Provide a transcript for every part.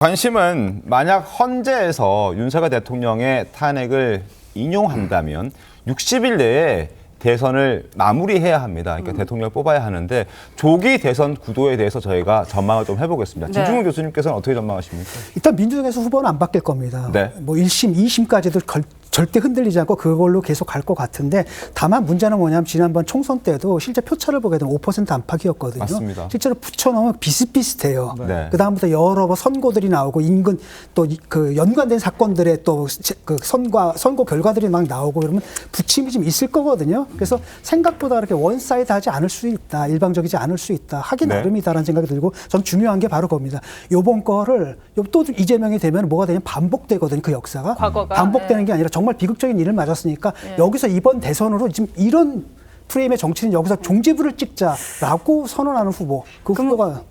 관심은 만약 헌재에서 윤석열 대통령의 탄핵을 인용한다면 60일 내에 대선을 마무리해야 합니다. 그러니까 대통령을 뽑아야 하는데 조기 대선 구도에 대해서 저희가 전망을 좀 해보겠습니다. 네. 진중훈 교수님께서는 어떻게 전망하십니까? 일단 민주당에서 후보는 안 바뀔 겁니다. 네. 뭐 1심, 2심까지도 절대 흔들리지 않고 그걸로 계속 갈 것 같은데 다만 문제는 뭐냐면 지난번 총선 때도 실제 표차를 보게 되면 5% 안팎이었거든요. 맞습니다. 실제로 붙여놓으면 비슷비슷해요. 네. 그다음부터 여러 선고들이 나오고 인근 또 그 연관된 사건들의 또 그 선고 결과들이 막 나오고 그러면 부침이 좀 있을 거거든요. 그래서 생각보다 그렇게 원사이드하지 않을 수 있다. 일방적이지 않을 수 있다. 하기 네. 나름이다라는 생각이 들고 전 중요한 게 바로 그겁니다. 요번 거를 또 이재명이 되면 뭐가 되냐면 반복되거든요. 그 역사가. 과거가. 반복되는 게 아니라 정말 비극적인 일을 맞았으니까 여기서 이번 대선으로 지금 이런 프레임의 정치는 여기서 종지부를 찍자라고 선언하는 후보. 그 후보가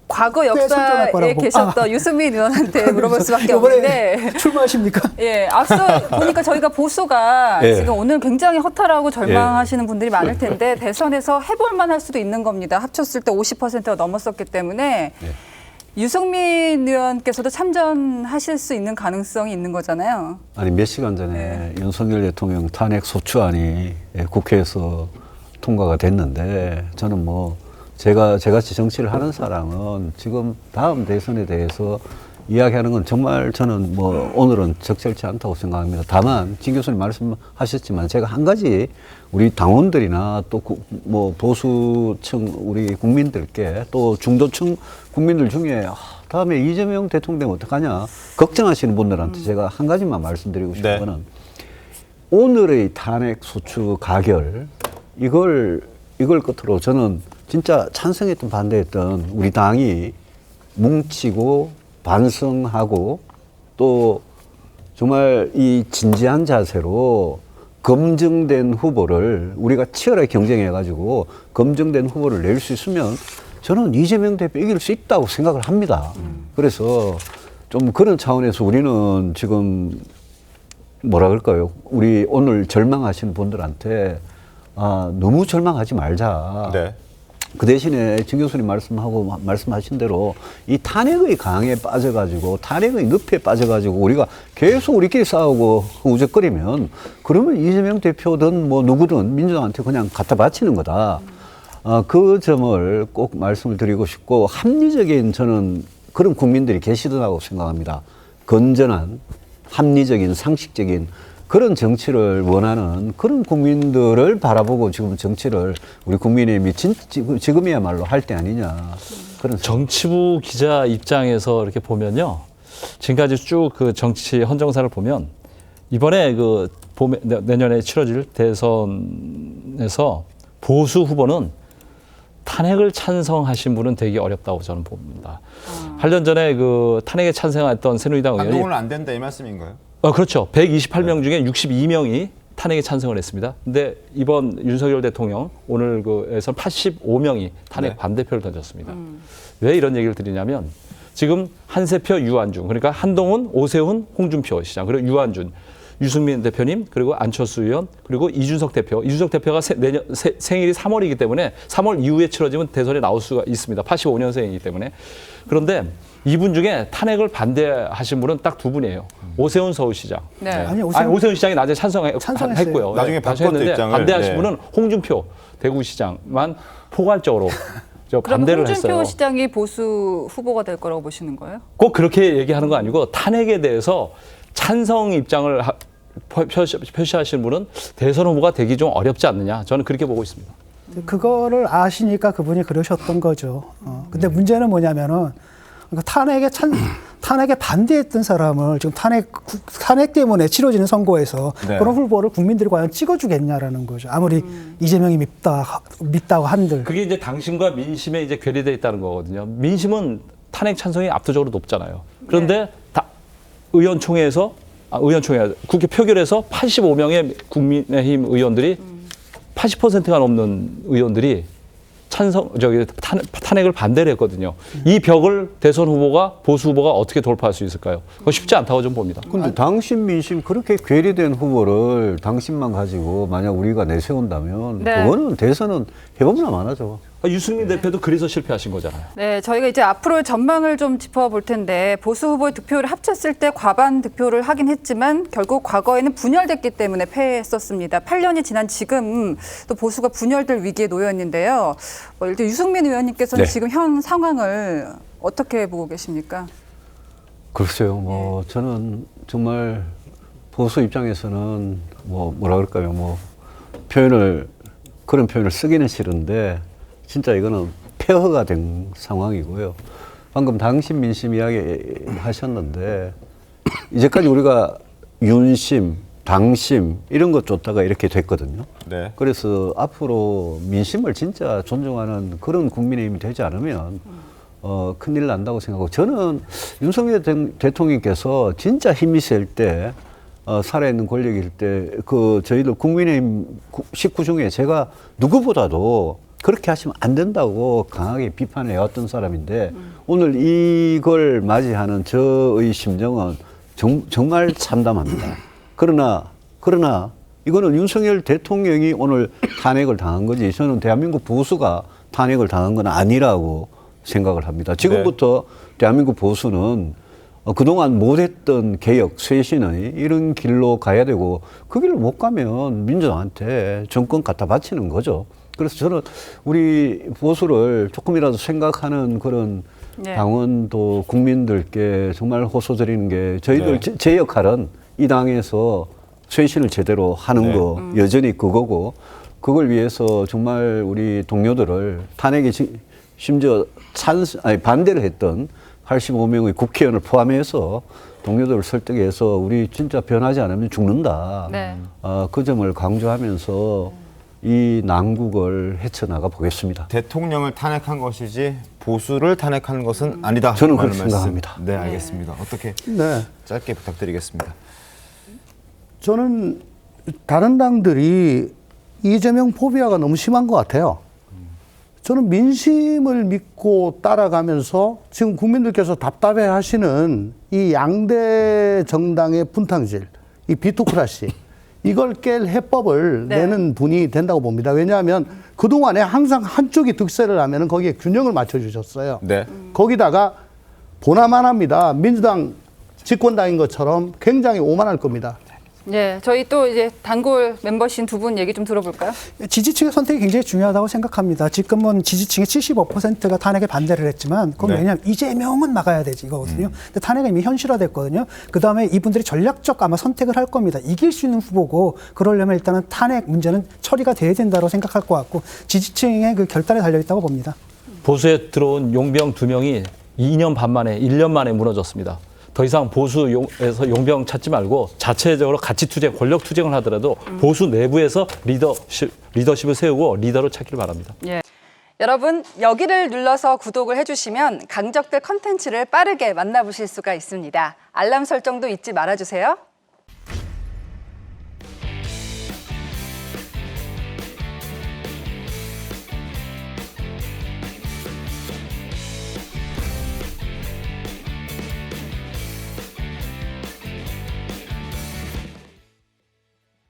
과거 꽤 선전할 역사에 거라고. 계셨던 유승민 의원한테 물어볼 수밖에 없는데 이번에 출마하십니까? 예, 앞서 보니까 저희가 보수가 예. 지금 오늘 굉장히 허탈하고 절망하시는 분들이 많을 텐데 대선에서 해볼 만할 수도 있는 겁니다. 합쳤을 때 50%가 넘었었기 때문에 유승민 의원께서도 참전하실 수 있는 가능성이 있는 거잖아요. 아니 몇 시간 전에 윤석열 대통령 탄핵 소추안이 국회에서 통과가 됐는데 저는 뭐 제같이 정치를 하는 사람은 지금 다음 대선에 대해서 이야기하는 건 정말 저는 뭐 오늘은 적절치 않다고 생각합니다. 다만 진 교수님 말씀하셨지만 제가 한 가지 우리 당원들이나 또 뭐 보수층 우리 국민들께 또 중도층 국민들 중에 다음에 이재명 대통령 되면 어떡하냐 걱정하시는 분들한테 제가 한 가지만 말씀드리고 싶은 네. 거는 오늘의 탄핵 소추 가결 이걸 끝으로 저는 진짜 찬성했던 반대했던 우리 당이 뭉치고 반성하고 또 정말 이 진지한 자세로 검증된 후보를 우리가 치열하게 경쟁해가지고 검증된 후보를 낼 수 있으면 저는 이재명 대표 이길 수 있다고 생각을 합니다. 그래서 좀 그런 차원에서 우리는 지금 뭐라 그럴까요? 우리 오늘 절망하시는 분들한테 너무 절망하지 말자. 네. 그 대신에 진 교수님 말씀하신 대로 이 탄핵의 강에 빠져가지고 탄핵의 늪에 빠져가지고 우리가 계속 우리끼리 싸우고 우적거리면 그러면 이재명 대표든 뭐 누구든 민주당한테 그냥 갖다 바치는 거다. 그 점을 꼭 말씀을 드리고 싶고 합리적인 저는 그런 국민들이 계시더라고 생각합니다. 건전한 합리적인 상식적인 그런 정치를 원하는 그런 국민들을 바라보고 지금 정치를 우리 국민의힘이 지금이야말로 할 때 아니냐. 그런 정치부 기자 입장에서 이렇게 보면요. 지금까지 쭉 그 정치 헌정사를 보면 이번에 그 내년에 치러질 대선에서 보수 후보는 탄핵을 찬성하신 분은 되게 어렵다고 저는 봅니다. 8년 전에 그 탄핵에 찬성했던 새누리당 의원이 한동훈은 안 된다 이 말씀인가요? 그렇죠. 128명 중에 62명이 탄핵에 찬성을 했습니다. 근데 이번 윤석열 대통령 오늘 그에서 85명이 탄핵 네. 반대표를 던졌습니다. 왜 이런 얘기를 드리냐면 지금 한세표, 유한중, 그러니까 한동훈, 오세훈, 홍준표 시장, 그리고 유한준, 유승민 대표님, 그리고 안철수 의원, 그리고 이준석 대표. 이준석 대표가 생일이 3월이기 때문에 3월 이후에 치러지면 대선에 나올 수가 있습니다. 85년생이기 때문에. 그런데 이분 중에 탄핵을 반대하신 분은 딱 두 분이에요. 오세훈 서울시장. 네. 아니, 오세훈 시장이 낮에 찬성했고요. 나중에 바꿨죠, 입장을. 반대하신 네. 분은 홍준표 대구시장만 포괄적으로 그럼 반대를 홍준표 했어요. 시장이 보수 후보가 될 거라고 보시는 거예요? 꼭 그렇게 얘기하는 거 아니고 탄핵에 대해서 찬성 입장을 표시하시는 분은 대선 후보가 되기 좀 어렵지 않느냐. 저는 그렇게 보고 있습니다. 그거를 아시니까 그분이 그러셨던 거죠. 근데 문제는 뭐냐면은 그러니까 탄핵에 반대했던 사람을 지금 탄핵 때문에 치러지는 선거에서 네. 그런 후보를 국민들이 과연 찍어주겠냐라는 거죠. 아무리 이재명이 밉다고 한들. 그게 이제 당신과 민심에 이제 괴리되어 있다는 거거든요. 민심은 탄핵 찬성이 압도적으로 높잖아요. 그런데 국회 표결에서 85명의 국민의힘 의원들이 80%가 넘는 의원들이 탄핵을 반대를 했거든요. 이 벽을 대선 후보가 보수 후보가 어떻게 돌파할 수 있을까요? 그거 쉽지 않다고 좀 봅니다. 근데 당신 민심 그렇게 괴리된 후보를 당신만 가지고 만약 우리가 내세운다면 네. 그거는 대선은 해보면 안 하죠. 유승민 대표도 그래서 실패하신 거잖아요. 네, 저희가 이제 앞으로의 전망을 좀 짚어볼 텐데 보수 후보의 득표율을 합쳤을 때 과반 득표를 하긴 했지만 결국 과거에는 분열됐기 때문에 패했었습니다. 8년이 지난 지금 또 보수가 분열될 위기에 놓여 있는데요. 일단 유승민 의원님께서는 네. 지금 현 상황을 어떻게 보고 계십니까? 글쎄요, 뭐 저는 정말 보수 입장에서는 뭐라 그럴까요, 그런 표현을 쓰기는 싫은데 진짜 이거는 폐허가 된 상황이고요. 방금 당심 민심 이야기 하셨는데 이제까지 우리가 윤심, 당심 이런 것 쫓다가 이렇게 됐거든요. 네. 그래서 앞으로 민심을 진짜 존중하는 그런 국민의힘이 되지 않으면 큰일 난다고 생각하고 저는 윤석열 대통령께서 진짜 힘이 셀 때 살아있는 권력일 때 저희들 국민의힘 식구 중에 제가 누구보다도 그렇게 하시면 안 된다고 강하게 비판해 왔던 사람인데 오늘 이걸 맞이하는 저의 심정은 정말 참담합니다. 그러나 이거는 윤석열 대통령이 오늘 탄핵을 당한 거지 저는 대한민국 보수가 탄핵을 당한 건 아니라고 생각을 합니다. 지금부터 대한민국 보수는 그동안 못했던 개혁, 쇄신의 이런 길로 가야 되고 그 길로 못 가면 민주당한테 정권 갖다 바치는 거죠. 그래서 저는 우리 보수를 조금이라도 생각하는 그런 네. 당원도 국민들께 정말 호소드리는 게 저희들 제 역할은 이 당에서 쇄신을 제대로 하는 거 여전히 그거고 그걸 위해서 정말 우리 동료들을 탄핵에 심지어 반대를 했던 85명의 국회의원을 포함해서 동료들을 설득해서 우리 진짜 변하지 않으면 죽는다. 네. 그 점을 강조하면서 이 난국을 헤쳐나가 보겠습니다. 대통령을 탄핵한 것이지 보수를 탄핵하는 것은 아니다. 저는 라는 그렇게 말씀. 생각합니다. 네, 알겠습니다. 어떻게 네. 짧게 부탁드리겠습니다. 저는 다른 당들이 이재명 포비아가 너무 심한 것 같아요. 저는 민심을 믿고 따라가면서 지금 국민들께서 답답해 하시는 이 양대 정당의 분탕질, 이 비토크라시, 이걸 깰 해법을 네. 내는 분이 된다고 봅니다. 왜냐하면 그동안에 항상 한쪽이 득세를 하면 거기에 균형을 맞춰주셨어요. 네. 거기다가 보나마나입니다. 민주당 집권당인 것처럼 굉장히 오만할 겁니다. 네, 저희 또 이제 단골 멤버신 두 분 얘기 좀 들어볼까요? 지지층의 선택이 굉장히 중요하다고 생각합니다. 지금은 지지층의 75%가 탄핵에 반대를 했지만 그건 네. 왜냐하면 이재명은 막아야 되지 이거거든요. 근데 탄핵은 이미 현실화됐거든요. 그다음에 이분들이 전략적 아마 선택을 할 겁니다. 이길 수 있는 후보고 그러려면 일단은 탄핵 문제는 처리가 돼야 된다고 생각할 것 같고 지지층의 그 결단에 달려있다고 봅니다. 보수에 들어온 용병 2명이 2년 반 만에 1년 만에 무너졌습니다. 더 이상 보수에서 용병 찾지 말고 자체적으로 가치 투쟁, 권력 투쟁을 하더라도 보수 내부에서 리더십을 세우고 리더를 찾기를 바랍니다. 예. 여러분 여기를 눌러서 구독을 해주시면 강적들 컨텐츠를 빠르게 만나보실 수가 있습니다. 알람 설정도 잊지 말아주세요.